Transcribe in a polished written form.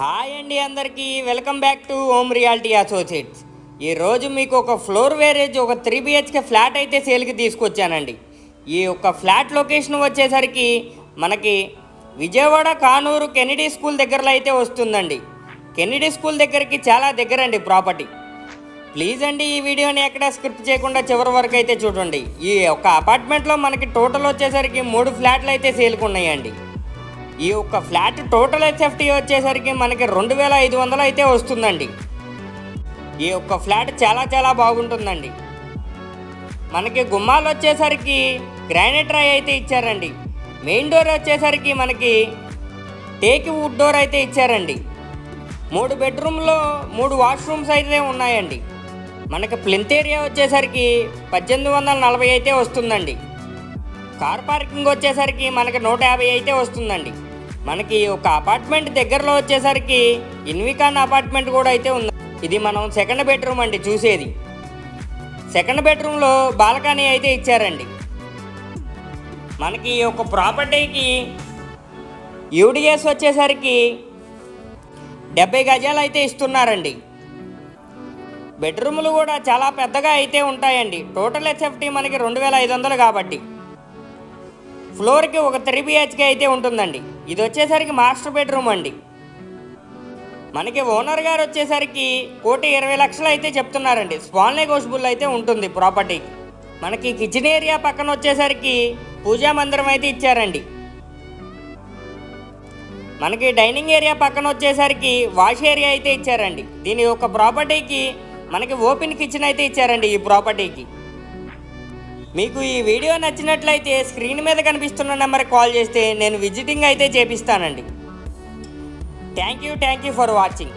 Hi అండి అందరికీ welcome back to home reality associates. ఈరోజు మీకు ఒక ఫ్లోర్ వేరేజ్ ఒక 3 BHK ఫ్లాట్ అయితే సేల్కి తీసుకొచ్చానండి. ఈ యొక్క ఫ్లాట్ లొకేషన్ వచ్చేసరికి మనకి విజయవాడ కానూరు కెనడీ స్కూల్ దగ్గరలో అయితే వస్తుందండి. కెనడీ స్కూల్ దగ్గరికి చాలా దగ్గరండి ప్రాపర్టీ. ప్లీజ్ అండి ఈ వీడియోని ఎక్కడ స్క్రిప్ట్ చేయకుండా చివరి వరకు అయితే చూడండి. ఈ యొక్క అపార్ట్మెంట్లో మనకి టోటల్ వచ్చేసరికి 3 ఫ్లాట్లు అయితే సేల్కి ఉన్నాయండి. ఈ యొక్క ఫ్లాట్ టోటల్ HFT వచ్చేసరికి మనకి 2500 అయితే వస్తుందండి. ఈ యొక్క ఫ్లాట్ చాలా బాగుంటుందండి. మనకి గుమ్మాలు వచ్చేసరికి గ్రానైట్ రాయి అయితే ఇచ్చారండి. మెయిన్ డోర్ వచ్చేసరికి మనకి టేక్ వుడ్ డోర్ అయితే ఇచ్చారండి. 3 బెడ్రూమ్లో 3 వాష్రూమ్స్ అయితే ఉన్నాయండి. మనకి ప్లింత్ ఏరియా వచ్చేసరికి 1840 అయితే వస్తుందండి. కార్ పార్కింగ్ వచ్చేసరికి మనకి 150 అయితే వస్తుందండి. మనకి ఒక అపార్ట్మెంట్ దగ్గరలో వచ్చేసరికి ఇన్వికాన్ అపార్ట్మెంట్ కూడా అయితే ఉంది. ఇది మనం సెకండ్ బెడ్రూమ్ అండి చూసేది. సెకండ్ బెడ్రూమ్లో బాల్కనీ అయితే ఇచ్చారండి. మనకి ఒక ప్రాపర్టీకి యూడిఎస్ వచ్చేసరికి 70 గజాలు అయితే ఇస్తున్నారండి. బెడ్రూమ్లు కూడా చాలా పెద్దగా అయితే ఉంటాయండి. టోటల్ HFT మనకి 2500 కాబట్టి ఫ్లోర్కి ఒక 3 BHK అయితే ఉంటుందండి. ఇది వచ్చేసరికి మాస్టర్ బెడ్రూమ్ అండి. మనకి ఓనర్ గారు వచ్చేసరికి 1,20,00,000 అయితే చెప్తున్నారండి. స్మాల్ నెగోషియబుల్ అయితే ఉంటుంది ప్రాపర్టీకి. మనకి కిచెన్ ఏరియా పక్కన వచ్చేసరికి పూజా మందిరం అయితే ఇచ్చారండి. మనకి డైనింగ్ ఏరియా పక్కన వచ్చేసరికి వాష్ ఏరియా అయితే ఇచ్చారండి. దీని యొక్క ప్రాపర్టీకి మనకి ఓపెన్ కిచెన్ అయితే ఇచ్చారండి. ఈ ప్రాపర్టీకి మీకు ఈ వీడియో నచ్చినట్లయితే స్క్రీన్ మీద కనిపిస్తున్న నెంబర్కి కాల్ చేస్తే నేను విజిటింగ్ అయితే చేపిస్తానండి. Thank you for watching.